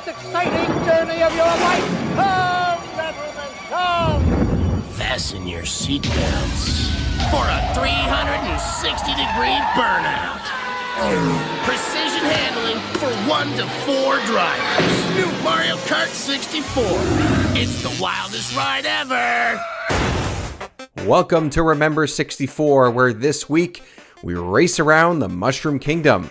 most exciting journey of your life. Come, gentlemen, come. Fasten your seatbelts for a 360-degree burnout. Precision handling for 1 to 4 drivers. New Mario Kart 64. It's the wildest ride ever. Welcome to Remember 64, where this week we race around the Mushroom Kingdom.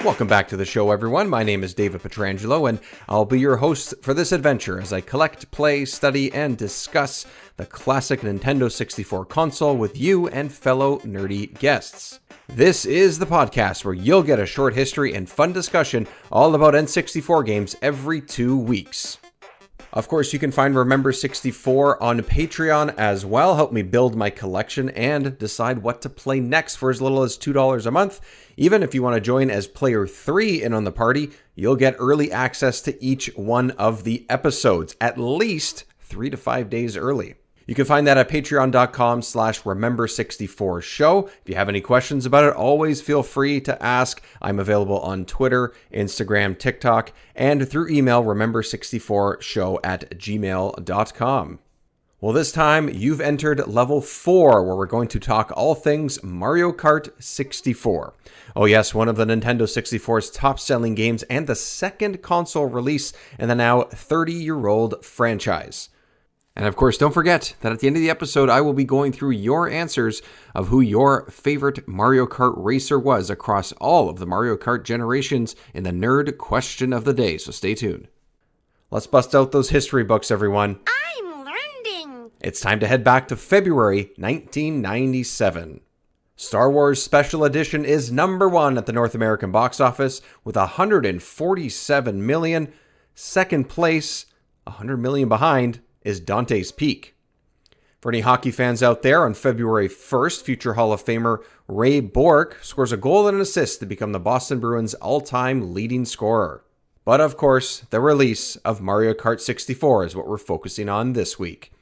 Welcome back to the show, everyone. My name is David Petrangelo, and I'll be your host for this adventure as I collect, play, study, and discuss the classic Nintendo 64 console with you and fellow nerdy guests. This is the podcast where you'll get a short history and fun discussion all about N64 games every 2 weeks. Of course, you can find Remember 64 on Patreon as well. Help me build my collection and decide what to play next for as little as $2 a month. Even if you want to join as player 3 in on the party, you'll get early access to each one of the episodes, at least 3 to 5 days early. You can find that at patreon.com/remember64show. If you have any questions about it, always feel free to ask. I'm available on Twitter, Instagram, TikTok, and through email, remember64show@gmail.com. Well, this time you've entered level 4, where we're going to talk all things Mario Kart 64. Oh yes, one of the Nintendo 64's top-selling games and the second console release in the now 30-year-old franchise. And of course, don't forget that at the end of the episode, I will be going through your answers of who your favorite Mario Kart racer was across all of the Mario Kart generations in the nerd question of the day, so stay tuned. Let's bust out those history books, everyone. I'm learning. It's time to head back to February 1997. Star Wars Special Edition is number 1 at the North American box office with 147 million. Second place, 100 million behind, is Dante's Peak. For any hockey fans out there, on February 1st, future Hall of Famer Ray Bourque scores a goal and an assist to become the Boston Bruins' all-time leading scorer. But of course, the release of Mario Kart 64 is what we're focusing on this week.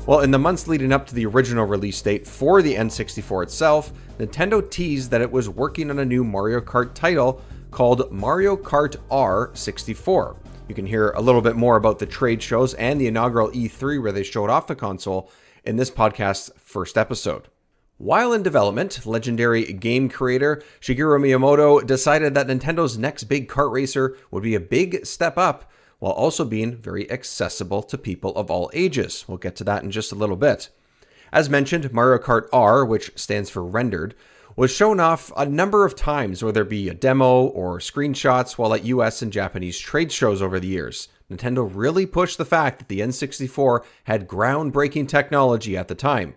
Well, in the months leading up to the original release date for the N64 itself, Nintendo teased that it was working on a new Mario Kart title called Mario Kart R64. You can hear a little bit more about the trade shows and the inaugural E3 where they showed off the console in this podcast's first episode. While in development, legendary game creator Shigeru Miyamoto decided that Nintendo's next big kart racer would be a big step up while also being very accessible to people of all ages. We'll get to that in just a little bit. As mentioned, Mario Kart R, which stands for rendered, was shown off a number of times, whether it be a demo or screenshots, while at US and Japanese trade shows over the years. Nintendo really pushed the fact that the N64 had groundbreaking technology at the time.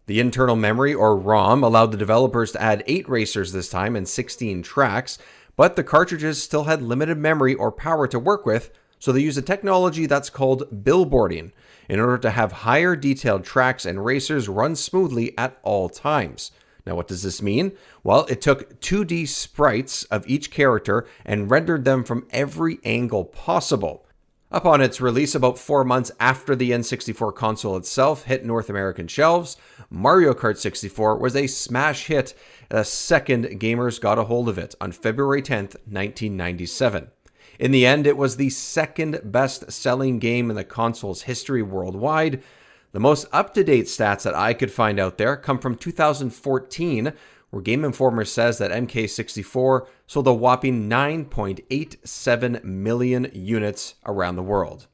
The internal memory, or ROM, allowed the developers to add 8 racers this time and 16 tracks, but the cartridges still had limited memory or power to work with, so they used a technology that's called billboarding in order to have higher detailed tracks and racers run smoothly at all times. Now, what does this mean? Well, it took 2D sprites of each character and rendered them from every angle possible. Upon its release about 4 months after the N64 console itself hit North American shelves, Mario Kart 64 was a smash hit the second gamers got a hold of it on February 10th, 1997. In the end, it was the second best-selling game in the console's history worldwide. The most up-to-date stats that I could find out there come from 2014, where Game Informer says that MK64 sold a whopping 9.87 million units around the world.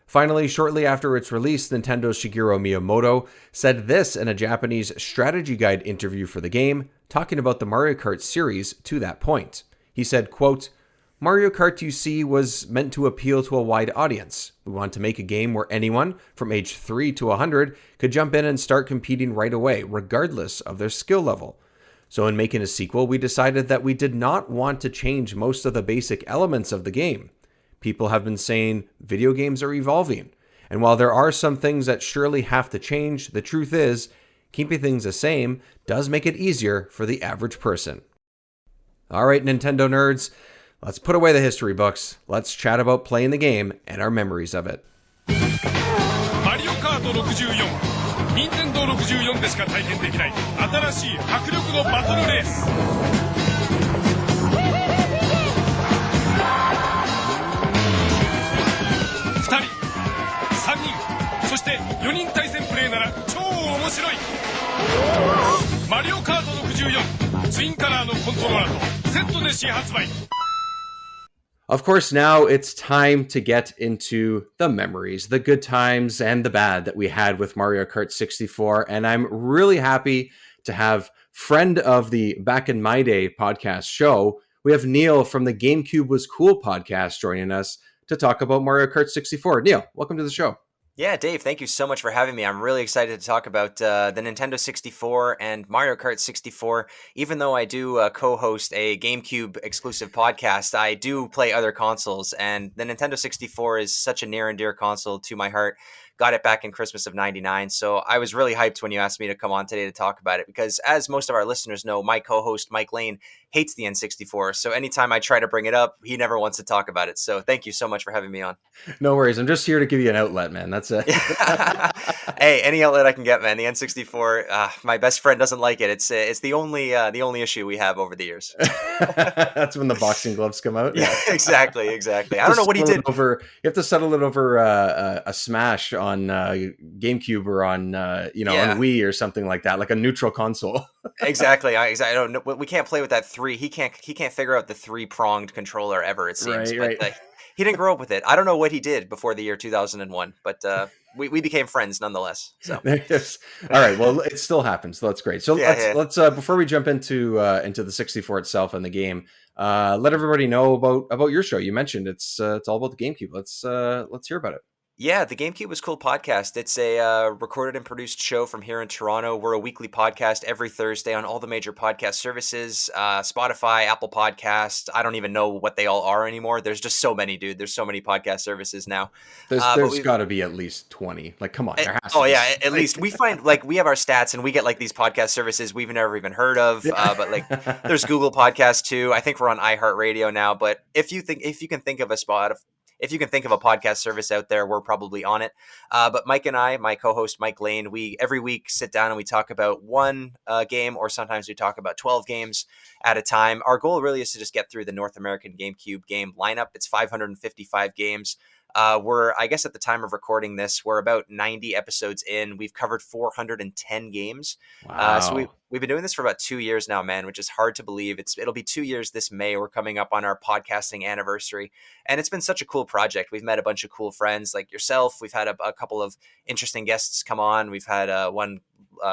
Finally, shortly after its release, Nintendo's Shigeru Miyamoto said this in a Japanese strategy guide interview for the game, talking about the Mario Kart series to that point. He said, quote, Mario Kart UC was meant to appeal to a wide audience. We wanted to make a game where anyone, from age 3 to 100, could jump in and start competing right away, regardless of their skill level. So in making a sequel, we decided that we did not want to change most of the basic elements of the game. People have been saying video games are evolving. And while there are some things that surely have to change, the truth is, keeping things the same does make it easier for the average person. All right, Nintendo nerds, let's put away the history books. Let's chat about playing the game and our memories of it. Mario Kart 64 任天堂64でしか体験できない新しい迫力のバトルレース2人3人そして4人対戦プレイなら超面白いマリオカート64ツインカラーのコントローラーとセットで新発売Of course, now it's time to get into the memories, the good times and the bad that we had with Mario Kart 64. And I'm really happy to have friend of the Back in My Day podcast show. We have Neil from the GameCube Was Cool podcast joining us to talk about Mario Kart 64. Neil, welcome to the show. Yeah, Dave, thank you so much for having me. I'm really excited to talk about the Nintendo 64 and Mario Kart 64. Even though I do co-host a GameCube exclusive podcast, I do play other consoles, and the Nintendo 64 is such a near and dear console to my heart. Got it back in Christmas of '99, so I was really hyped when you asked me to come on today to talk about it, because as most of our listeners know, my co-host Mike Lane hates the N64, so anytime I try to bring it up, he never wants to talk about it. So thank you so much for having me on. No worries. I'm just here to give you an outlet, man. That's it. Hey, any outlet I can get, man. The N64, my best friend doesn't like it. It's the only issue we have over the years. That's when the boxing gloves come out. Yeah, exactly. I don't know what he did. You have to settle it over a Smash on GameCube or on on Wii or something like that, like a neutral console. Exactly. I don't know. We can't play with that three. He can't figure out the 3-pronged controller ever, it seems. Right. But he didn't grow up with it. I don't know what he did before the year 2001, but we became friends nonetheless. So yes. All right. Well, it still happens. So that's great. So let's before we jump into the 64 itself and the game, let everybody know about your show. You mentioned it's all about the GameCube. Let's hear about it. Yeah, the GameCube Was Cool podcast. It's a recorded and produced show from here in Toronto. We're a weekly podcast every Thursday on all the major podcast services, Spotify, Apple Podcasts. I don't even know what they all are anymore. There's just so many, dude. There's so many podcast services now. There's got to be at least 20. Like, come on. There has to be. Yeah, at least. We find, we have our stats and we get, these podcast services we've never even heard of. But, there's Google Podcasts, too. I think we're on iHeartRadio now. But if you can think of a podcast service out there, we're probably on it. But Mike and I, my co-host Mike Lane, we every week sit down and we talk about one game, or sometimes we talk about 12 games at a time. Our goal really is to just get through the North American GameCube game lineup. It's 555 games. I guess at the time of recording this, we're about 90 episodes in. We've covered 410 games. Wow. So we've been doing this for about 2 years now, man, which is hard to believe. It'll be 2 years this May. We're coming up on our podcasting anniversary, and it's been such a cool project. We've met a bunch of cool friends like yourself. We've had a couple of interesting guests come on. We've had one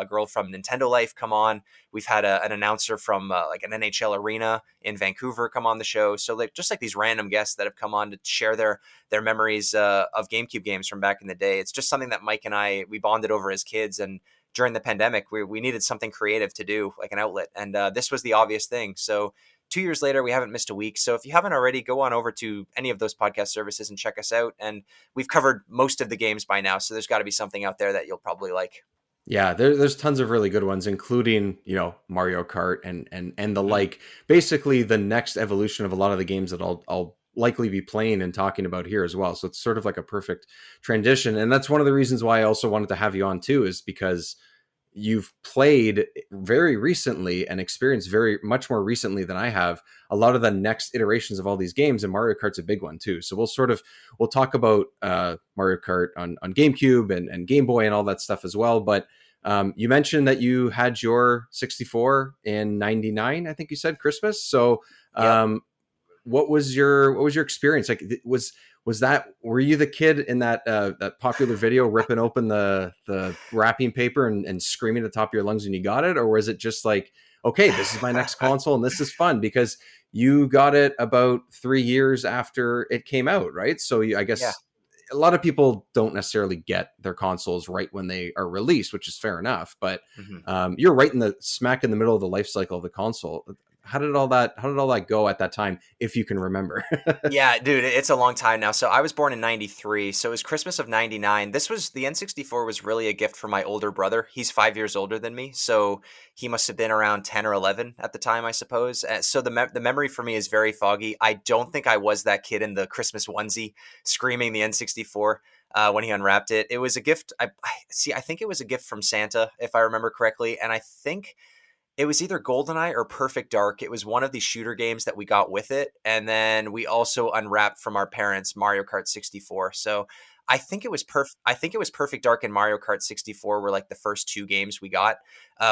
girl from Nintendo Life come on. We've had an announcer from an NHL arena in Vancouver come on the show. So just these random guests that have come on to share their memories of GameCube games from back in the day. It's just something that Mike and we bonded over as kids, and during the pandemic, we needed something creative to do, like an outlet. And this was the obvious thing. So 2 years later, we haven't missed a week. So if you haven't already, go on over to any of those podcast services and check us out. And we've covered most of the games by now. So there's got to be something out there that you'll probably like. Yeah, there's tons of really good ones, including, Mario Kart and the like. Basically, the next evolution of a lot of the games that I'll likely be playing and talking about here as well. So it's sort of like a perfect transition. And that's one of the reasons why I also wanted to have you on too, is because you've played very recently and experienced very much more recently than I have a lot of the next iterations of all these games, and Mario Kart's a big one too. So we'll talk about Mario Kart on GameCube and Game Boy and all that stuff as well. But you mentioned that you had your 64 in '99, I think you said, Christmas. So what was your experience? Like, were you the kid in that popular video ripping open the wrapping paper and screaming at the top of your lungs when you got it? Or was it just like, okay, this is my next console and this is fun? Because you got it about 3 years after it came out, right? So I guess a lot of people don't necessarily get their consoles right when they are released, which is fair enough. But you're right in the smack in the middle of the life cycle of the console. how did all that go at that time, if you can remember? Yeah, dude, it's a long time now. So I was born in 93, so it was Christmas of 99. The N64 was really a gift for my older brother. He's 5 years older than me, so he must have been around 10 or 11 at the time, I suppose. So the memory for me is very foggy. I don't think I was that kid in the Christmas onesie screaming the N64 when he unwrapped it. It was a gift. I think it was a gift from Santa, if I remember correctly, and I think it was either GoldenEye or Perfect Dark. It was one of the shooter games that we got with it. And then we also unwrapped from our parents Mario Kart 64. So I think it was Perfect Dark and Mario Kart 64 were like the first two games we got.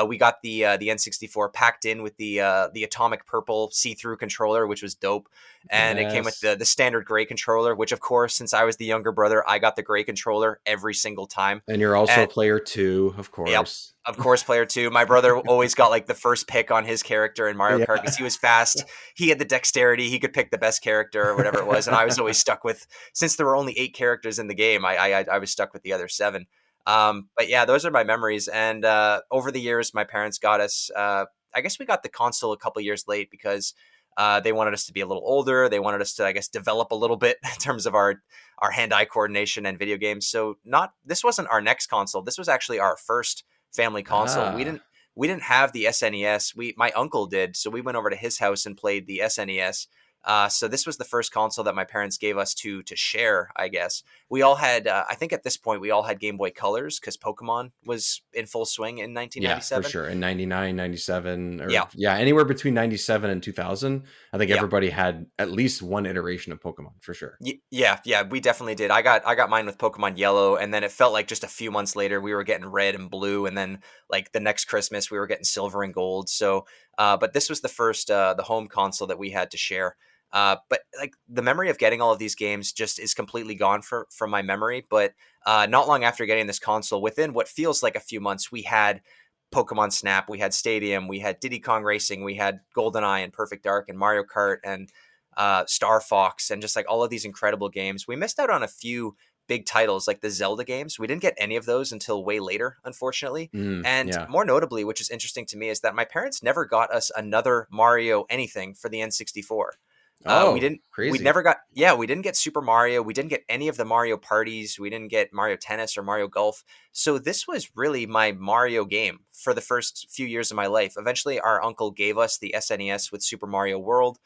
We got the N64 packed in with the atomic purple see-through controller, which was dope. And it came with Yes. the standard gray controller, which of course, since I was the younger brother, I got the gray controller every single time. And you're also And player 2, of yep. course. Of course, player 2. My brother always got like the first pick on his character in Mario Yeah. Kart because he was fast. He had the dexterity. He could pick the best character or whatever it was. And I was always stuck with, since there were only 8 characters in the game, I was stuck with the other 7. But yeah, those are my memories. And over the years, my parents got us, I guess we got the console a couple years late because they wanted us to be a little older. They wanted us to, I guess, develop a little bit in terms of our hand-eye coordination and video games. So this wasn't our next console. This was actually our first family console. Ah. We didn't have the SNES. My uncle did, so we went over to his house and played the SNES. So this was the first console that my parents gave us to share, I guess. We all had, I think at this point, we all had Game Boy Colors because Pokemon was in full swing in Yeah, for 1997. sure. In 99, 97, or Yeah. anywhere between 97 and 2000. I think Yeah. everybody had at least one iteration of Pokemon for sure. Yeah, we definitely did. I got mine with Pokemon Yellow, and then it felt like just a few months later we were getting Red and Blue, and then like the next Christmas we were getting Silver and Gold. So, but this was the first the home console that we had to share. But like the memory of getting all of these games just is completely gone from my memory. But not long after getting this console, within what feels like a few months, we had Pokemon Snap, we had Stadium, we had Diddy Kong Racing, we had GoldenEye and Perfect Dark and Mario Kart and Star Fox and just like all of these incredible games. We missed out on a few big titles like the Zelda games. We didn't get any of those until way later, unfortunately. And Yeah. more notably, which is interesting to me, is that my parents never got us another Mario anything for the N64. Oh, We didn't. crazy. We never got. Yeah, we didn't get Super Mario. We didn't get any of the Mario parties. We didn't get Mario Tennis or Mario Golf. So this was really my Mario game for the first few years of my life. Eventually, our uncle gave us the SNES with Super Mario World,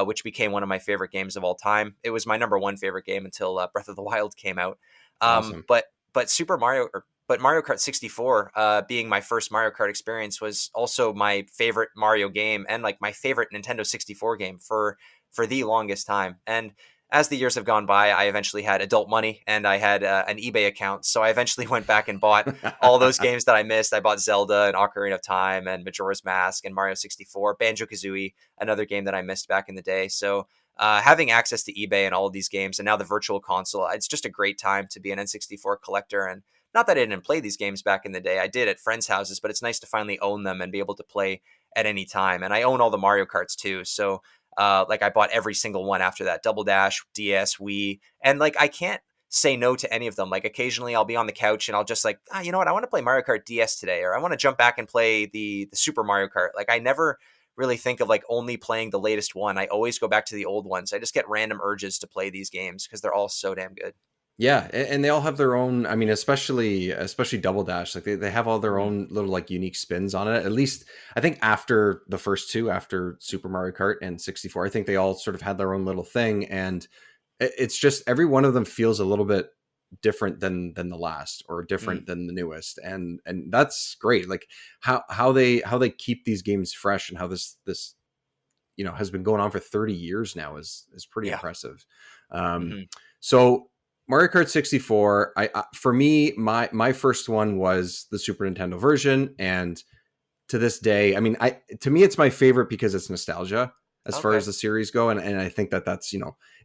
which became one of my favorite games of all time. It was my number one favorite game until Breath of the Wild came out. Awesome. But Mario Kart 64, being my first Mario Kart experience, was also my favorite Mario game and like my favorite Nintendo 64 game for the longest time. And as the years have gone by, I eventually had adult money and I had an eBay account. So I eventually went back and bought all those games that I missed. I bought Zelda and Ocarina of Time and Majora's Mask and Mario 64, Banjo-Kazooie, another game that I missed back in the day. So having access to eBay and all of these games and now the virtual console, it's just a great time to be an N64 collector. And not that I didn't play these games back in the day. I did at friends' houses, but it's nice to finally own them and be able to play at any time. And I own all the Mario Karts too. So like I bought every single one after that: Double Dash, DS, Wii, and like I can't say no to any of them. Like occasionally I'll be on the couch and I'll just like, you know what, I want to play Mario Kart DS today, or I want to jump back and play the Super Mario Kart. Like I never really think of like only playing the latest one. I always go back to the old ones. I just get random urges to play these games because they're all so damn good. Yeah, and they all have their own. I mean, especially Double Dash, like they have all their Mhm. own little like unique spins on it. At least I think after the first two, after Super Mario Kart and 64, I think they all sort of had their own little thing, and it's just every one of them feels a little bit different than the last, or different than the newest, and that's great. Like how they keep these games fresh, and how this has been going on for 30 years now is pretty Yeah. impressive. Mhm. So Mario Kart 64, I for me, my first one was the Super Nintendo version, and to this day, I mean, to me it's my favorite because it's nostalgia as far Okay. as the series go, and I think that's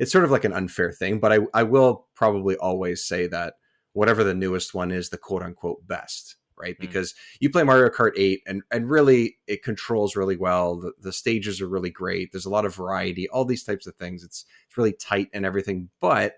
it's sort of like an unfair thing, but I will probably always say that whatever the newest one is the quote unquote best, right? Because you play Mario Kart 8 and really it controls really well. The stages are really great. There's a lot of variety, all these types of things. It's really tight and everything, but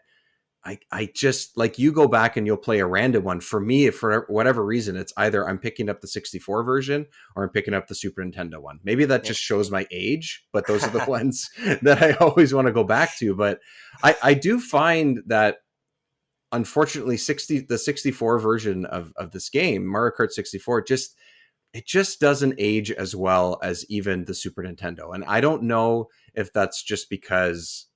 I just like you go back and you'll play a random one. For me, if for whatever reason, it's either I'm picking up the 64 version or I'm picking up the Super Nintendo one. Maybe that just shows my age, but those are the ones that I always want to go back to. But I do find that unfortunately the 64 version of this game, Mario Kart 64, it just doesn't age as well as even the Super Nintendo. And I don't know if that's just because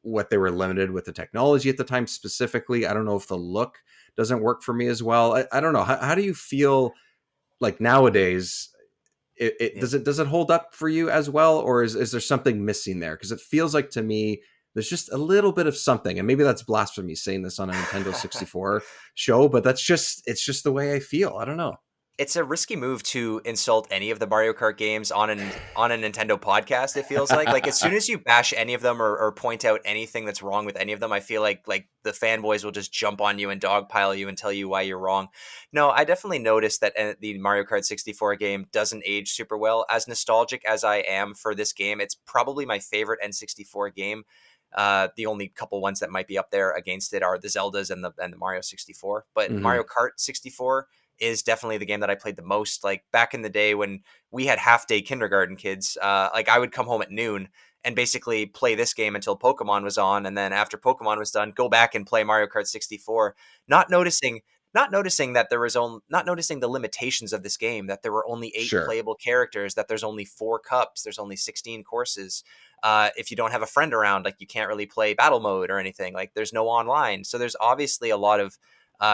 what they were limited with the technology at the time specifically. I don't know if the look doesn't work for me as well. I don't know. How do you feel like nowadays? Does it hold up for you as well, or is there something missing there? Because it feels like to me there's just a little bit of something, and maybe that's blasphemy saying this on a Nintendo 64 show, but it's just the way I feel. I don't know. It's a risky move to insult any of the Mario Kart games on a Nintendo podcast. It feels like as soon as you bash any of them or point out anything that's wrong with any of them, I feel like the fanboys will just jump on you and dogpile you and tell you why you're wrong. No, I definitely noticed that the Mario Kart 64 game doesn't age super well. As nostalgic as I am for this game, it's probably my favorite N64 game. The only couple ones that might be up there against it are the Zeldas and the Mario 64. But Mario Kart 64 is definitely the game that I played the most. Like back in the day when we had half-day kindergarten kids, like I would come home at noon and basically play this game until Pokemon was on, and then after Pokemon was done, go back and play Mario Kart 64, not noticing that not noticing the limitations of this game, that there were only 8 playable characters, that there's only 4 cups, there's only 16 courses. If you don't have a friend around, like you can't really play battle mode or anything, like there's no online. So there's obviously a lot of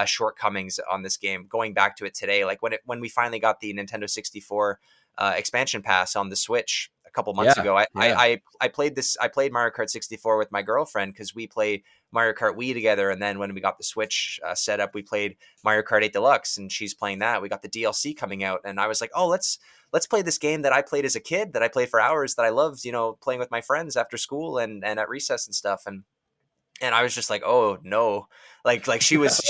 shortcomings on this game. Going back to it today, like when we finally got the Nintendo 64 expansion pass on the Switch a couple months ago, I played Mario Kart 64 with my girlfriend because we played Mario Kart Wii together, and then when we got the Switch set up, we played Mario Kart 8 Deluxe, and she's playing that. We got the DLC coming out, and I was like, oh, let's play this game that I played as a kid, that I played for hours, that I loved, playing with my friends after school and at recess and stuff. And I was just like, oh no, like she was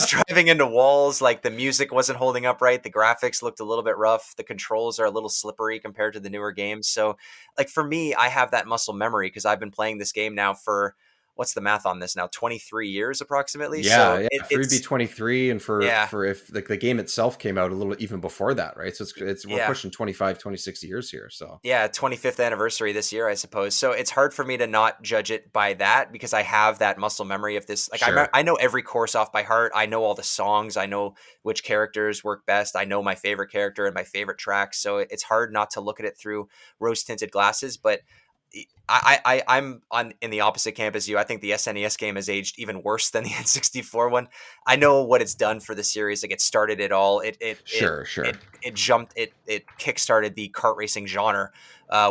driving into walls. Like the music wasn't holding up right. The graphics looked a little bit rough. The controls are a little slippery compared to the newer games. So like for me, I have that muscle memory because I've been playing this game now for, what's the math on this now? 23 years approximately. Yeah, so for you to be 23, and for if like the game itself came out a little even before that, right? So we're pushing 25, 26 years here. So yeah, 25th anniversary this year, I suppose. So it's hard for me to not judge it by that because I have that muscle memory of this. Like I know every course off by heart. I know all the songs. I know which characters work best. I know my favorite character and my favorite tracks. So it's hard not to look at it through rose-tinted glasses, but I'm in the opposite camp as you. I think the SNES game has aged even worse than the N64 one. I know what it's done for the series. Like it started it all. It kickstarted the kart racing genre,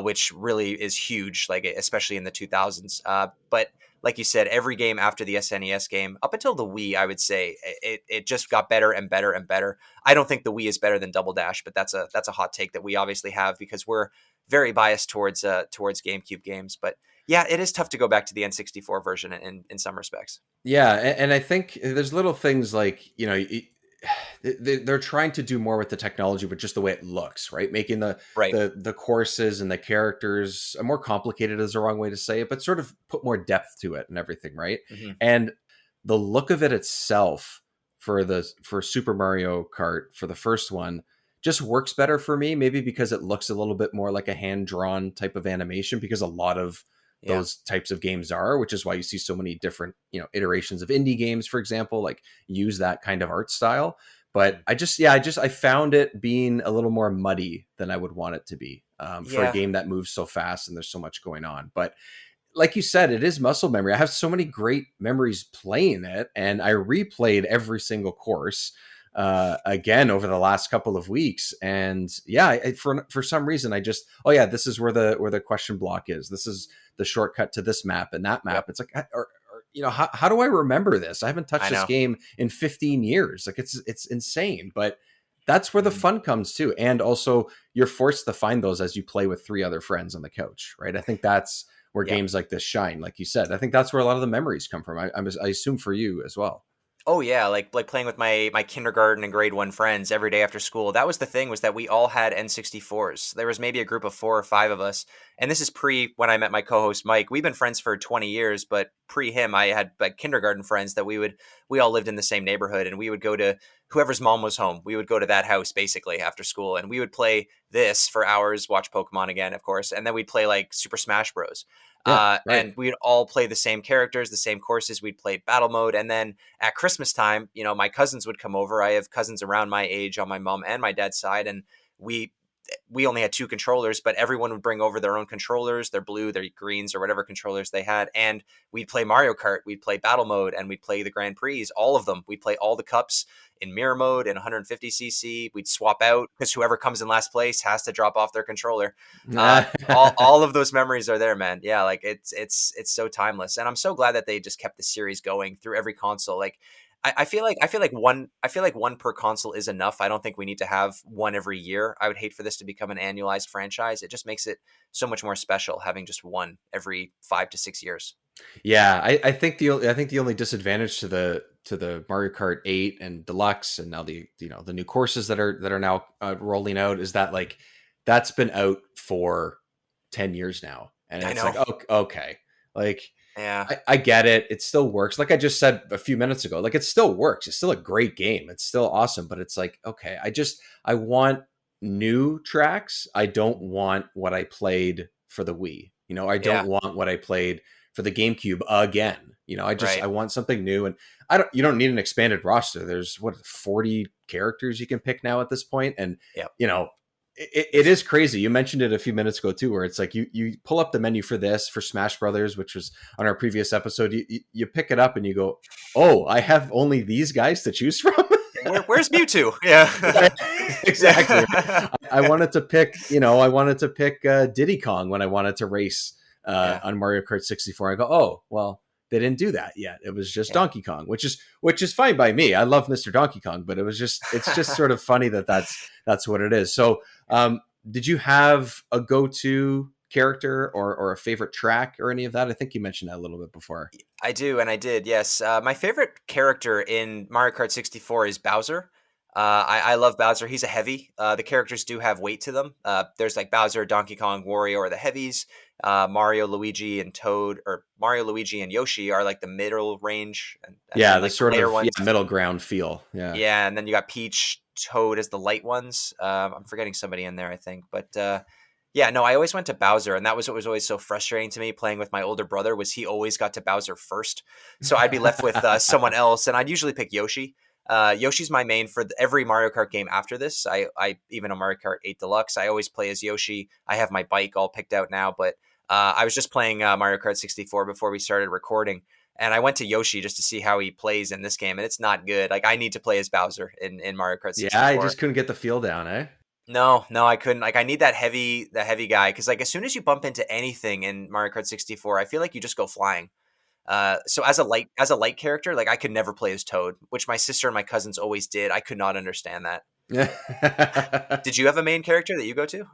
which really is huge, like especially in the 2000s. But like you said, every game after the SNES game, up until the Wii, I would say it just got better and better and better. I don't think the Wii is better than Double Dash, but that's a hot take that we obviously have because we're very biased towards GameCube games. But yeah, it is tough to go back to the N64 version in some respects. Yeah, and I think there's little things like, they're trying to do more with the technology, but just the way it looks, right? Making the courses and the characters more complicated is the wrong way to say it, but sort of put more depth to it and everything, right? Mm-hmm. And the look of it itself for Super Mario Kart, for the first one, just works better for me, maybe because it looks a little bit more like a hand-drawn type of animation, because a lot of those types of games are, which is why you see so many different, iterations of indie games, for example, like use that kind of art style. But I found it being a little more muddy than I would want it to be for a game that moves so fast and there's so much going on. But like you said, it is muscle memory. I have so many great memories playing it, and I replayed every single course again over the last couple of weeks. And for some reason I just, this is where the question block is. This is the shortcut to this map and that map. It's like, how do I remember this? I haven't touched this game in 15 years. Like it's insane, but that's where the fun comes too. And also you're forced to find those as you play with 3 other friends on the couch, right? I think that's where games like this shine. Like you said, I think that's where a lot of the memories come from. I assume for you as well. Oh yeah, like playing with my kindergarten and grade 1 friends every day after school. That was the thing, was that we all had N64s. There was maybe a group of 4 or 5 of us. And this is pre when I met my co-host Mike. We've been friends for 20 years, but pre him I had like kindergarten friends that we all lived in the same neighborhood, and we would go to whoever's mom was home. We would go to that house basically after school, and we would play this for hours, watch Pokemon again, of course, and then we'd play like Super Smash Bros. Yeah, right. And we'd all play the same characters, the same courses. We'd play battle mode. And then at Christmas time, my cousins would come over. I have cousins around my age on my mom and my dad's side. And we only had 2 controllers, but everyone would bring over their own controllers, their blue, their greens, or whatever controllers they had. And we'd play Mario Kart, we'd play battle mode, and we'd play the Grand Prix, all of them. We'd play all the cups in mirror mode in 150cc. We'd swap out because whoever comes in last place has to drop off their controller. All of those memories are there, man. Yeah, like it's so timeless, and I'm so glad that they just kept the series going through every console. Like I feel like one per console is enough. I don't think we need to have one every year. I would hate for this to become an annualized franchise. It just makes it so much more special having just one every 5 to 6 years. Yeah, I think the only disadvantage to the Mario Kart 8 and Deluxe, and now the new courses that are now rolling out, is that like that's been out for 10 years now, and it's like, okay, like. Yeah, I get it. It still works. Like I just said a few minutes ago, like it still works. It's still a great game. It's still awesome, but it's like, okay, I want new tracks. I don't want what I played for the Wii. I don't want what I played for the GameCube again. I want something new, and you don't need an expanded roster. There's 40 characters you can pick now at this point. And, it is crazy. You mentioned it a few minutes ago too, where it's like you pull up the menu for Smash Brothers, which was on our previous episode. You pick it up and you go, "Oh, I have only these guys to choose from." Where's Mewtwo? Yeah, exactly. I wanted to pick, Diddy Kong when I wanted to race on Mario Kart 64. I go, "Oh, well, they didn't do that yet. It was just Donkey Kong," which is fine by me. I love Mr. Donkey Kong, but it's just sort of funny that's what it is. So, did you have a go-to character or a favorite track or any of that? I think you mentioned that a little bit before. I do, and I did. Yes, my favorite character in Mario Kart 64 is Bowser. I love Bowser. He's a heavy. The characters do have weight to them. There's like Bowser, Donkey Kong, Wario are the heavies. Mario, Luigi, and Toad, or Mario, Luigi, and Yoshi are like the middle range. And yeah, the like sort of middle ground feel. Yeah. Yeah, and then you got Peach, Toad as the light ones. I'm forgetting somebody in there, I think. But yeah, no, I always went to Bowser, and that was what was always so frustrating to me playing with my older brother, was he always got to Bowser first. So I'd be left with someone else, and I'd usually pick Yoshi. Yoshi's my main for every Mario Kart game after this. I even on Mario Kart 8 Deluxe, I always play as Yoshi. I have my bike all picked out now, but I was just playing Mario Kart 64 before we started recording, and I went to Yoshi just to see how he plays in this game, and it's not good. Like, I need to play as Bowser in Mario Kart 64. Yeah, I just couldn't get the feel down, eh? No, I couldn't. Like, I need that heavy guy, because like as soon as you bump into anything in Mario Kart 64, I feel like you just go flying. So as a light character, like I could never play as Toad, which my sister and my cousins always did. I could not understand that. Did you have a main character that you go to?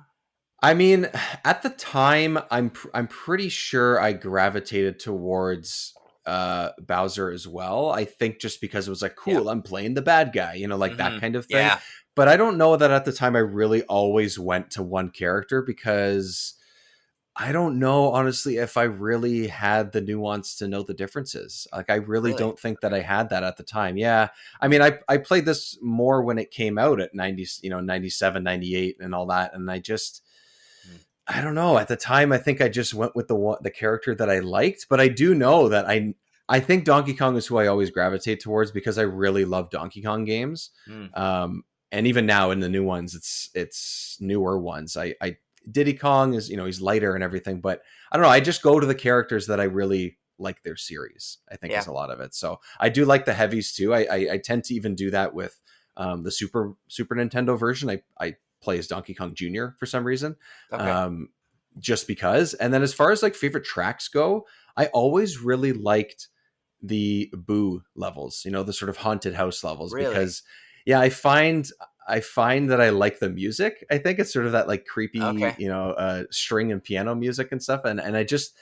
I mean, at the time, I'm pretty sure I gravitated towards Bowser as well. I think just because it was like, cool, I'm playing the bad guy, like that kind of thing. Yeah. But I don't know that at the time I really always went to one character, because I don't know, honestly, if I really had the nuance to know the differences. Like, I really don't think that I had that at the time. Yeah. I mean, I played this more when it came out at 97, 98 and all that. And I don't know. At the time, I think I just went with the character that I liked. But I do know that I think Donkey Kong is who I always gravitate towards, because I really love Donkey Kong games. And even now in the new ones, it's newer ones. Diddy Kong is, he's lighter and everything, but I don't know. I just go to the characters that I really like their series, I think is a lot of it. So I do like the heavies too. I tend to even do that with the Super Nintendo version. I play as Donkey Kong Jr. for some reason, just because. And then as far as like favorite tracks go, I always really liked the Boo levels, the sort of haunted house levels, because I find that I like the music. I think it's sort of that like creepy, string and piano music and stuff. And I just,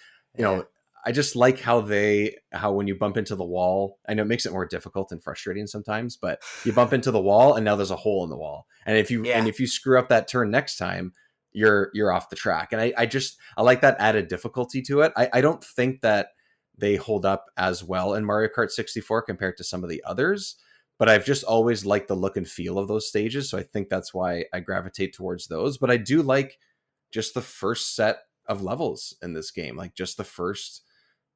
I just like how when you bump into the wall, I know it makes it more difficult and frustrating sometimes, but you bump into the wall and now there's a hole in the wall. And if you screw up that turn next time, you're off the track. And I like that added difficulty to it. I don't think that they hold up as well in Mario Kart 64 compared to some of the others, but I've just always liked the look and feel of those stages. So I think that's why I gravitate towards those. But I do like just the first set of levels in this game, like just the first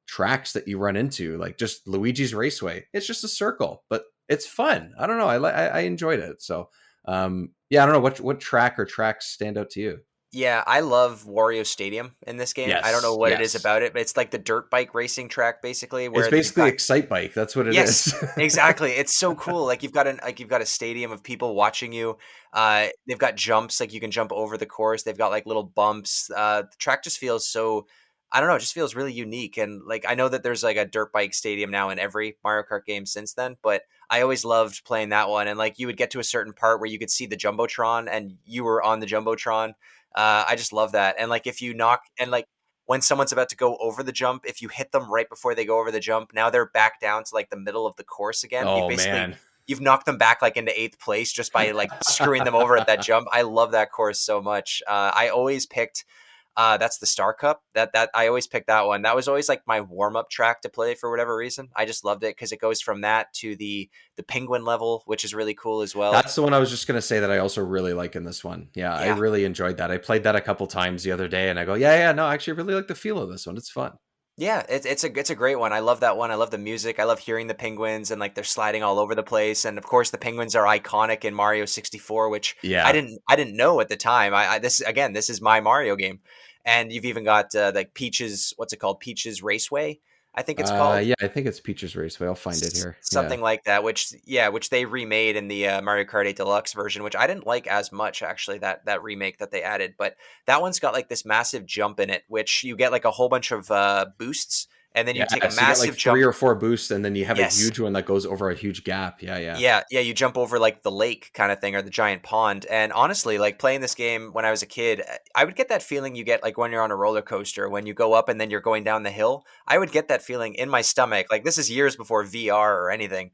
tracks that you run into, like just Luigi's Raceway. It's just a circle, but it's fun. I don't know. I enjoyed it. So yeah, I don't know what track or tracks stand out to you. Yeah, I love Wario Stadium in this game. I don't know what it is about it, but it's like the dirt bike racing track, basically. Where it's basically Excite Bike. That's what it is. Exactly. It's so cool. Like you've got a stadium of people watching you. They've got jumps, like you can jump over the course. They've got like little bumps. The track just feels so, I don't know, it just feels really unique. And like I know that there's like a dirt bike stadium now in every Mario Kart game since then, but I always loved playing that one. And like you would get to a certain part where you could see the Jumbotron and you were on the Jumbotron. I just love that. And like if you knock and like when someone's about to go over the jump, if you hit them right before they go over the jump, now they're back down to like the middle of the course again. Oh, man. You've knocked them back like into 8th place just by like screwing them over at that jump. I love that course so much. I always picked that's the Star Cup. That I always picked that one. That was always like my warm-up track to play for whatever reason. I just loved it because it goes from that to the penguin level, which is really cool as well. That's the one I was just going to say that I also really like in this one. Yeah, I really enjoyed that. I played that a couple times the other day and I go, no, I actually really like the feel of this one. It's fun. Yeah, it's a great one. I love that one. I love the music. I love hearing the penguins and like they're sliding all over the place. And of course, the penguins are iconic in Mario 64, which I didn't know at the time. This is my Mario game. And you've even got like Peach's, what's it called? Peach's Raceway, I think it's called. Yeah, I think it's Peach's Raceway. I'll find it here. Something like that, which they remade in the Mario Kart 8 Deluxe version, which I didn't like as much, actually, that remake that they added. But that one's got like this massive jump in it, which you get like a whole bunch of boosts. And then you take a massive you get like jump. 3 or 4 boosts, and then you have a huge one that goes over a huge gap. Yeah. You jump over like the lake kind of thing or the giant pond. And honestly, like playing this game when I was a kid, I would get that feeling you get like when you're on a roller coaster, when you go up and then you're going down the hill. I would get that feeling in my stomach. Like this is years before VR or anything.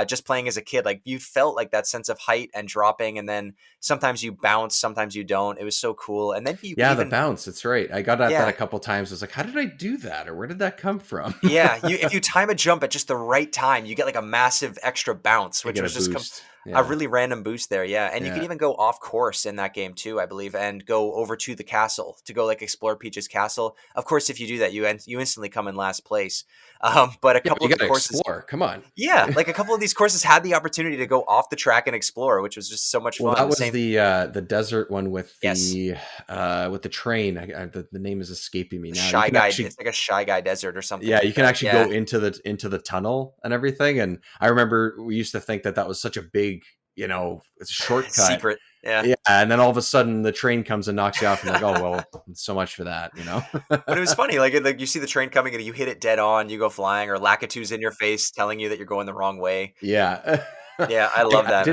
Just playing as a kid, like you felt like that sense of height and dropping, and then sometimes you bounce, sometimes you don't. It was so cool. And then the bounce. That's right. I got at that a couple times. I was like, how did I do that, or where did that come from? If you time a jump at just the right time, you get like a massive extra bounce, which was just a really random boost there. And you can even go off course in that game too, I believe, and go over to the castle to go like explore Peach's castle. Of course, if you do that, you instantly come in last place. But a couple of the courses, come on, like a couple of these courses had the opportunity to go off the track and explore, which was just so much fun. Well, that was the desert one with the train. The name is escaping me now. It's like a Shy Guy Desert or something. Yeah, you can actually go into the tunnel and everything. And I remember we used to think that was such a big, it's a shortcut secret. Yeah. And then all of a sudden the train comes and knocks you off, and you're like, oh well, so much for that, But it was funny, like you see the train coming and you hit it dead on, you go flying, or Lakitu's in your face telling you that you're going the wrong way. Yeah. I love that.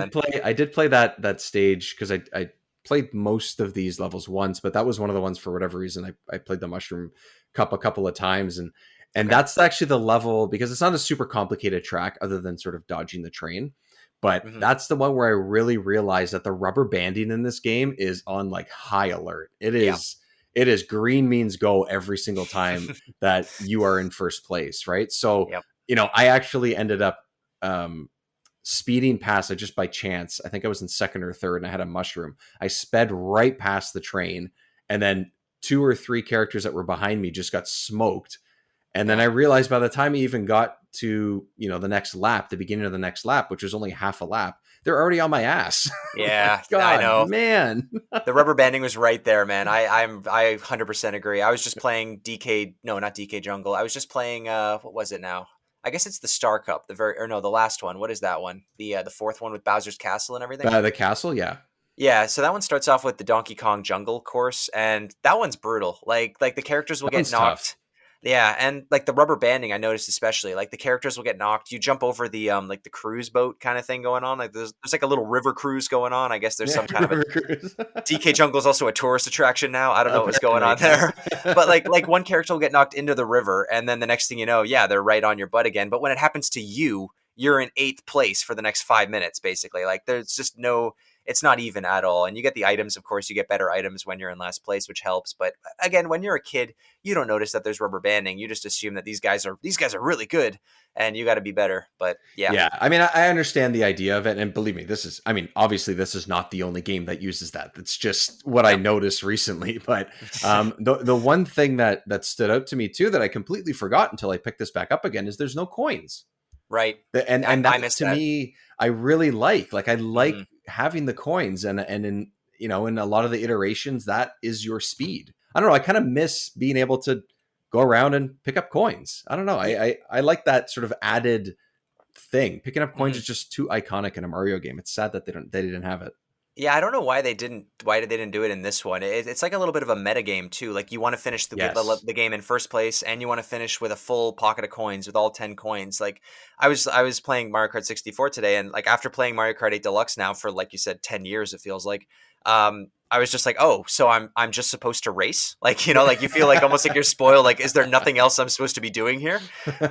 I did play that stage because I played most of these levels once, but that was one of the ones for whatever reason I played the Mushroom Cup a couple of times, and that's actually the level, because it's not a super complicated track other than sort of dodging the train. But that's the one where I really realized that the rubber banding in this game is on like high alert. It is green means go every single time that you are in first place, right? So, I actually ended up speeding past it just by chance. I think I was in second or third and I had a mushroom. I sped right past the train, and then 2 or 3 characters that were behind me just got smoked. And then I realized by the time I even got to, the next lap, the beginning of the next lap, which was only half a lap, they're already on my ass. Yeah, God, I know, man. The rubber banding was right there, man. I 100% agree. I was just playing not DK Jungle. I was just playing, what was it now? I guess it's the Star Cup, the last one. What is that one? The 4th one with Bowser's Castle and everything? The castle, yeah. Yeah, so that one starts off with the Donkey Kong Jungle course, and that one's brutal. Like the characters will get knocked. Tough. Yeah, and like the rubber banding, I noticed especially like the characters will get knocked. You jump over the like the cruise boat kind of thing going on. Like there's like a little river cruise going on. I guess there's Yeah, some kind of a River Cruise. DK Jungle's also a tourist attraction now. I don't know what's going Apparently, on there. But like one character will get knocked into the river and then the next thing you know, yeah, they're right on your butt again. But when it happens to you, you're in 8th place for the next 5 minutes basically. Like there's just no it's not even at all. And you get the items, of course, you get better items when you're in last place, which helps. But again, when you're a kid, you don't notice that there's rubber banding. You just assume that these guys are really good and you got to be better. But yeah. Yeah, I mean, I understand the idea of it, and believe me, I mean, obviously, this is not the only game that uses that. That's just what I noticed recently. But the one thing that stood out to me too that I completely forgot until I picked this back up again is there's no coins. Right. And I that missed to that. me, I really like. Like I like Mhm. having the coins, and in in a lot of the iterations, that is your speed. I don't know. I kind of miss being able to go around and pick up coins. I don't know. I like that sort of added thing. Picking up coins Mhm. is just too iconic in a Mario game. It's sad that they didn't have it. Yeah, I don't know why they didn't do it in this one. It's like a little bit of a meta game too. Like you want to finish Yes. the game in first place, and you want to finish with a full pocket of coins with all 10 coins. Like I was playing Mario Kart 64 today, and like after playing Mario Kart 8 Deluxe now for like you said 10 years, it feels like. I was just like, oh, so I'm just supposed to race, like like you feel like almost like you're spoiled. Like, is there nothing else I'm supposed to be doing here?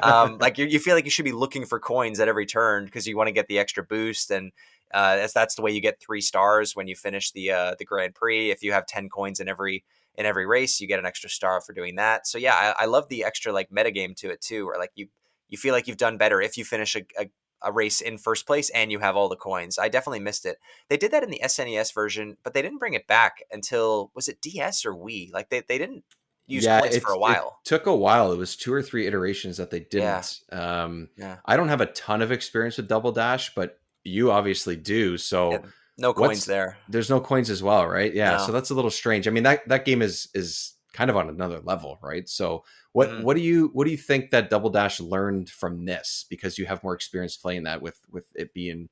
Like you feel like you should be looking for coins at every turn because you want to get the extra boost and. That's the way you get 3 stars when you finish the Grand Prix. If you have 10 coins in every race, you get an extra star for doing that. So yeah, I love the extra like metagame to it too, where like you feel like you've done better if you finish a race in first place and you have all the coins. I definitely missed it. They did that in the SNES version, but they didn't bring it back until was it DS or Wii? Like they didn't use Yeah, coins for a it while. took a while. It was 2 or 3 iterations that they Yeah, didn't. yeah, I don't have a ton of experience with Double Dash, but you obviously do. yeah. So No coins what's there. there's no coins as well, right? Yeah, so No. that's a little strange. I mean, that game is kind of on another level, right? So Mhm. what do you think that Double Dash learned from this, because you have more experience playing that with it being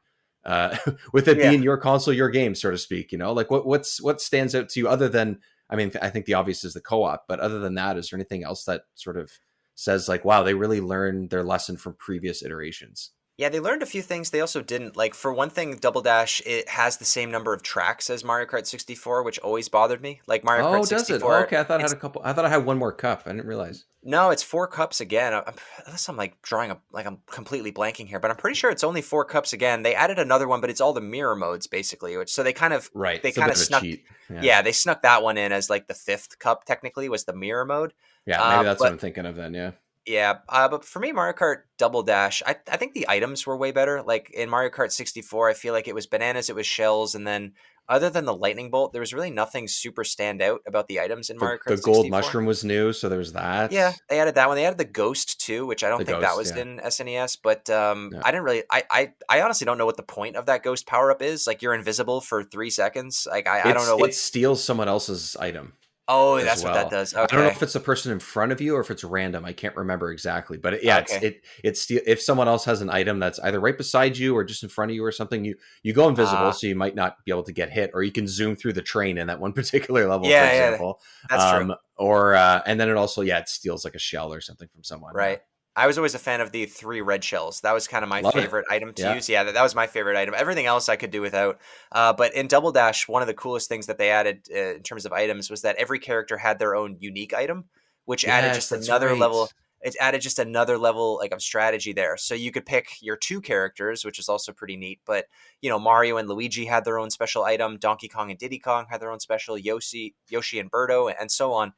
with it Yeah. being your console, your game, so to speak, like what stands out to you other than, I mean, I think the obvious is the co-op, but other than that, is there anything else that sort of says like, wow, they really learned their lesson from previous iterations? Yeah, they learned a few things they also didn't. Like for one thing, Double Dash it has the same number of tracks as Mario Kart 64, which always bothered me. Like Mario Kart Oh, does it? Oh, 64, okay, I thought I had it's a couple. I thought I had one more cup. I didn't realize. no, it's 4 cups again. Unless I'm like drawing a like I'm completely blanking here, but I'm pretty sure it's only 4 cups again. They added another one, but it's all the mirror modes basically. Which so Right, they it's a kind bit of of a snuck cheat. Yeah, yeah they snuck that one in as like the 5th cup technically was the mirror mode. yeah, maybe that's what But I'm thinking of then. Yeah. yeah, but for me, Mario Kart Double Dash, I think the items were way better. Like in Mario Kart 64, I feel like it was bananas, it was shells, and then other than the lightning bolt, there was really nothing super stand out about the items in Mario The Kart gold 64. mushroom was new, so there was that. Yeah, they added that one. They added the ghost too, which I don't The think that ghost, was yeah. in SNES. But Yeah. I didn't really. I honestly don't know what the point of that ghost power up is. Like you're invisible for 3 seconds. Like I don't know It what. steals someone else's item Oh, as that's what that well. does. I don't know Okay, if it's the person in front of you or if it's random. I can't remember exactly, but yeah, okay. it's steal, if someone else has an item that's either right beside you or just in front of you or something, you go invisible, Uh, so you might not be able to get hit, or you can zoom through the train in that one particular level, for yeah, yeah, example. that's true. Or and then it also, yeah, it steals like a shell or something from someone. Yeah, Right. I was always a fan of the 3 red shells. That was kind of my love it. favorite item to Yeah, use. Yeah, that was my favorite item. Everything else I could do without. But in Double Dash, one of the coolest things that they added in terms of items was that every character had their own unique item, which added yes, just that's another right. level. It added just another level like of strategy there. So you could pick your 2 characters, which is also pretty neat. But Mario and Luigi had their own special item. Donkey Kong and Diddy Kong had their own special. Yoshi and Birdo, and so on.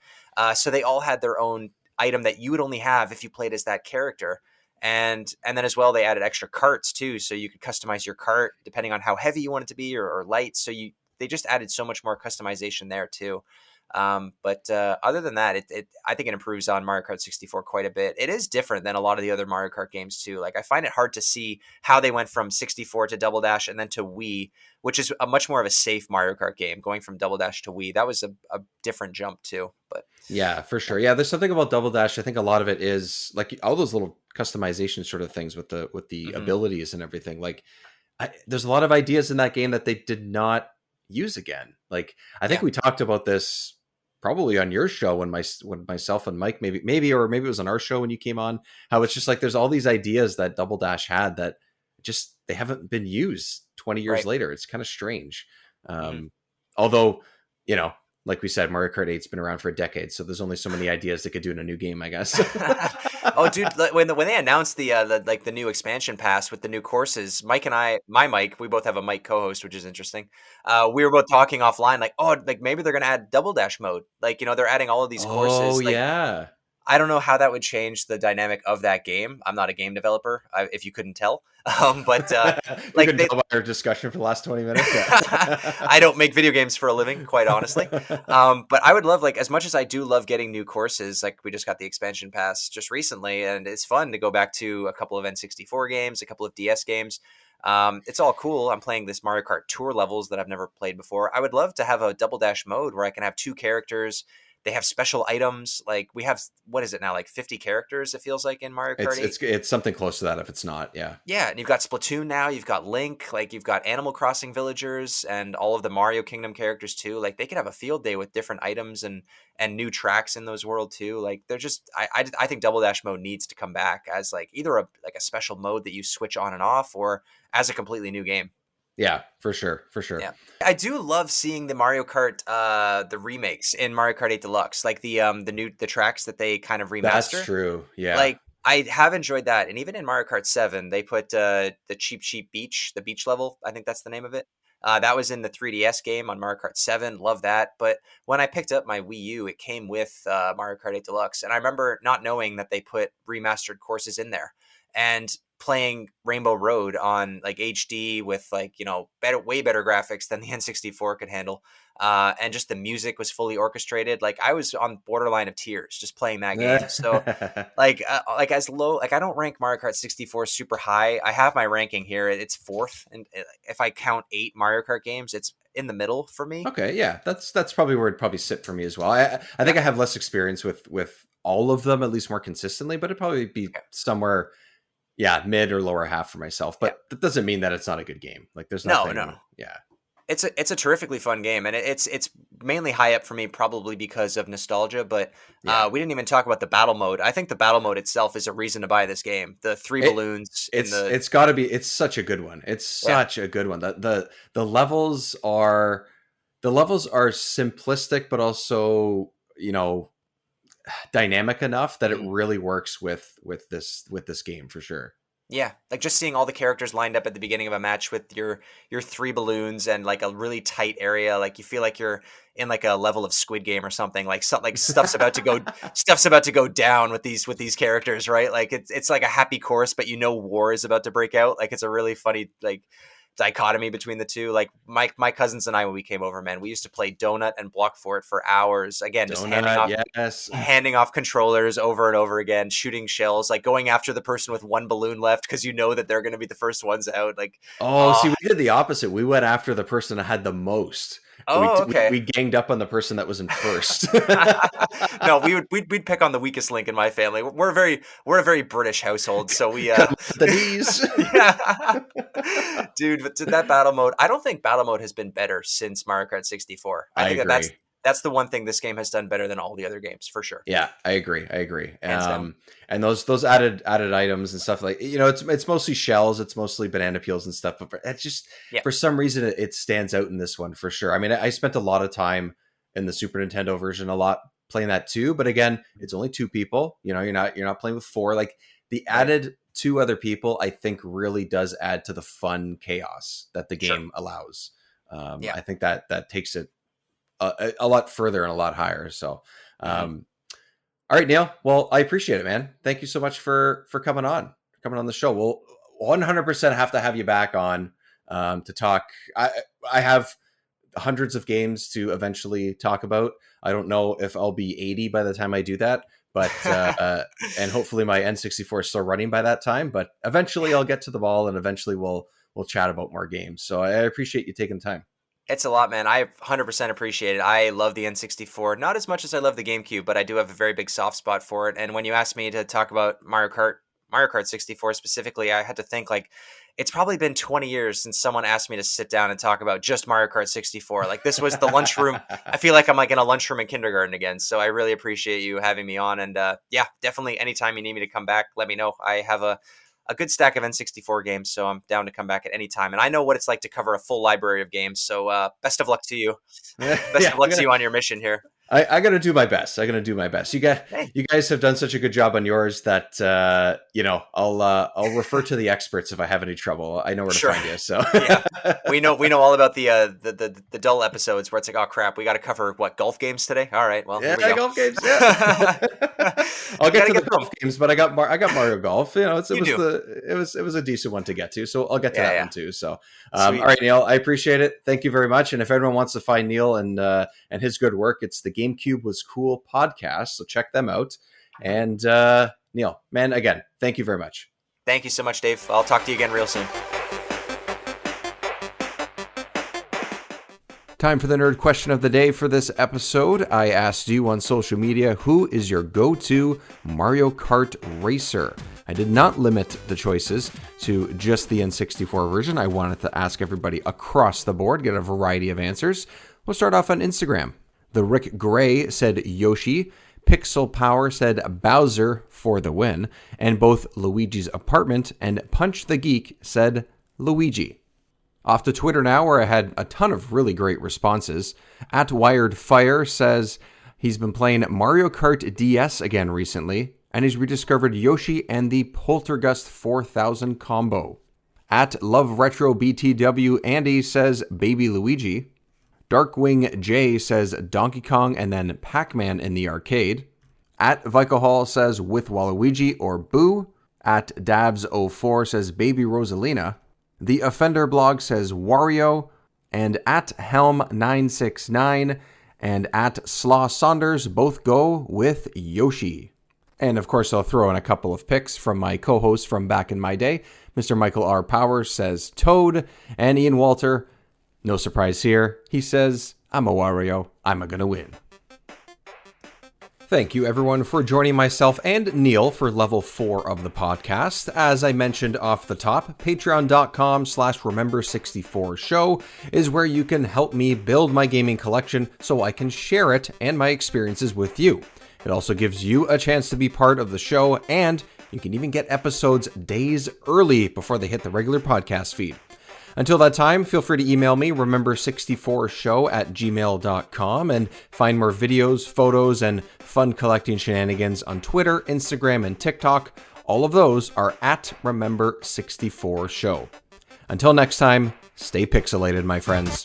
So they all had their own item that you would only have if you played as that character. And then as well, they added extra carts too, so you could customize your cart depending on how heavy you want it to be or light. So they just added so much more customization there too. But other than that, I think it improves on Mario Kart 64 quite a bit. It is different than a lot of the other Mario Kart games too. Like I find it hard to see how they went from 64 to Double Dash and then to Wii, which is a much more of a safe Mario Kart game. Going from Double Dash to Wii, that was a different jump too. But Yeah, for sure. Yeah, there's something about Double Dash. I think a lot of it is like all those little customization sort of things with the mhm. abilities and everything. Like, there's a lot of ideas in that game that they did not use again. Like, I think Yeah, we talked about this probably on your show when myself and Mike maybe it was on our show when you came on, how it's just like there's all these ideas that Double Dash had that just they haven't been used 20 years Right. later. It's kind of strange. Mhm. Although, you know, like we said, Mario Kart 8's been around for a decade, so there's only so many ideas they could do in a new game, I guess. Oh, dude, when they announced the new expansion pass with the new courses, Mike and I, my Mike, we both have a Mike co-host, which is interesting. We were both talking offline, like, oh, like maybe they're gonna add double dash mode. Like, you know, they're adding all of these Oh courses. Like, yeah. I don't know how that would change the dynamic of that game. I'm not a game developer, if you couldn't tell. But You like can they, tell by our discussion for the last 20 minutes. Yeah. I don't make video games for a living, quite honestly. But I would love, like, as much as I do love getting new courses, like we just got the expansion pass just recently, and it's fun to go back to a couple of N64 games, a couple of DS games. It's all cool. I'm playing this Mario Kart Tour levels that I've never played before. I would love to have a double dash mode where I can have two characters. They have special items. Like we have, what is it now? Like 50 characters, it feels like in Mario Kart 8. It's something close to that if it's not. Yeah. Yeah, and you've got Splatoon now, you've got Link, like you've got Animal Crossing villagers and all of the Mario Kingdom characters too. Like they could have a field day with different items and new tracks in those world too. Like they're just I think Double Dash mode needs to come back as like either a special mode that you switch on and off or as a completely new game. Yeah, for sure. Yeah. I do love seeing the Mario Kart the remakes in Mario Kart 8 Deluxe, like the tracks that they kind of remaster. That's true. Yeah. Like I have enjoyed that. And even in Mario Kart 7, they put the Cheap Beach, the beach level, I think that's the name of it. That was in the 3DS game on Mario Kart 7. Love that. But when I picked up my Wii U, it came with Mario Kart 8 Deluxe. And I remember not knowing that they put remastered courses in there. And playing Rainbow Road on like HD with like, you know, way better graphics than the N64 could handle. And just the music was fully orchestrated. Like I was on borderline of tears just playing that game. So like as low, like I don't rank Mario Kart 64 super high. I have my ranking here. It's fourth. And if I count 8 Mario Kart games, it's in the middle for me. Okay. Yeah. That's probably where it'd probably sit for me as well. I think I have less experience with all of them, at least more consistently, but it'd probably be somewhere, yeah, mid or lower half for myself. But that doesn't mean that it's not a good game. Like there's nothing. No. Yeah. It's a terrifically fun game, and it's mainly high up for me probably because of nostalgia. But we didn't even talk about the battle mode. I think the battle mode itself is a reason to buy this game. The three balloons. It's got to be. It's such a good one. It's such a good one. The levels are simplistic, but also, you know, dynamic enough that it really works with this game for sure. Yeah, like just seeing all the characters lined up at the beginning of a match with your 3 balloons and like a really tight area, like you feel like you're in like a level of Squid Game or something. Like stuff's about to go down with these characters, right? Like it's like a happy course, but you know war is about to break out. Like it's a really funny like dichotomy between the two. Like my cousins and I, when we came over, man, we used to play Donut and Block Fort for hours. Again, just handing off controllers over and over again, shooting shells, like going after the person with 1 balloon left because you know that they're going to be the first ones out. Like, see, we did the opposite. We went after the person that had the most. Okay. We ganged up on the person that was in first. No, we'd pick on the weakest link in my family. We're a very British household, so we the knees. Yeah, dude. But that battle mode, I don't think battle mode has been better since Mario Kart 64. I think agree. That's the one thing this game has done better than all the other games for sure. Yeah, I agree. And those added items and stuff, like, you know, it's mostly shells, it's mostly banana peels and stuff, but it's just for some reason it stands out in this one for sure. I mean, I spent a lot of time in the Super Nintendo version, a lot playing that too, but again, it's only 2 people. You know, you're not playing with 4. Like the added 2 other people, I think really does add to the fun chaos that the game allows. I think that takes it a lot further and a lot higher. So, all right, Neil. Well, I appreciate it, man. Thank you so much for coming on the show. We'll 100% have to have you back on to talk. I have hundreds of games to eventually talk about. I don't know if I'll be 80 by the time I do that, but and hopefully my N64 is still running by that time. But eventually I'll get to the ball, and eventually we'll chat about more games. So I appreciate you taking the time. It's a lot, man. I 100% appreciate it. I love the N64, not as much as I love the GameCube, but I do have a very big soft spot for it. And when you asked me to talk about Mario Kart Mario Kart 64 specifically, I had to think like it's probably been 20 years since someone asked me to sit down and talk about just Mario Kart 64. Like this was the lunchroom. I feel like I'm like in a lunchroom in kindergarten again. So I really appreciate you having me on. And yeah, definitely anytime you need me to come back, let me know. I have a good stack of N64 games, so I'm down to come back at any time. And I know what it's like to cover a full library of games. So best of luck to you. Best of luck to you on your mission here. I got to do my best. You guys have done such a good job on yours that I'll refer to the experts if I have any trouble. I know where to find you. So yeah, we know all about the dull episodes where it's like, oh crap, we got to cover what, golf games today. All right, well, yeah, golf games. Yeah, I'll get to the golf games, but I got Mario Golf. You know, it was a decent one to get to, so I'll get to that one too. So all right, Neil, I appreciate it. Thank you very much. And if everyone wants to find Neil and his good work, it's the GameCube Was Cool podcast, so check them out. And Neil, man, again, thank you very much. Thank you so much, Dave. I'll talk to you again real soon. Time for the nerd question of the day for this episode. I asked you on social media, who is your go-to Mario Kart racer? I did not limit the choices to just the N64 version. I wanted to ask everybody across the board, get a variety of answers. We'll start off on Instagram. The Rick Gray said Yoshi. Pixel Power said Bowser for the win. And both Luigi's Apartment and Punch the Geek said Luigi. Off to Twitter now, where I had a ton of really great responses. At Wired Fire says he's been playing Mario Kart DS again recently, and he's rediscovered Yoshi and the Poltergust 4000 combo. At Love Retro BTW, Andy says Baby Luigi. Darkwing J says Donkey Kong and then Pac-Man in the arcade. At Vicahall says with Waluigi or Boo. At Dabs04 says Baby Rosalina. The Offender blog says Wario. And at Helm969 and at Slaw Saunders both go with Yoshi. And of course, I'll throw in a couple of picks from my co-hosts from back in my day. Mr. Michael R. Powers says Toad, and Ian Walter, no surprise here, he says, I'm a Wario, I'm gonna win. Thank you everyone for joining myself and Neil for level 4 of the podcast. As I mentioned off the top, patreon.com/remember64show is where you can help me build my gaming collection so I can share it and my experiences with you. It also gives you a chance to be part of the show, and you can even get episodes days early before they hit the regular podcast feed. Until that time, feel free to email me, remember64show@gmail.com, and find more videos, photos, and fun collecting shenanigans on Twitter, Instagram, and TikTok. All of those are at Remember64Show. Until next time, stay pixelated, my friends.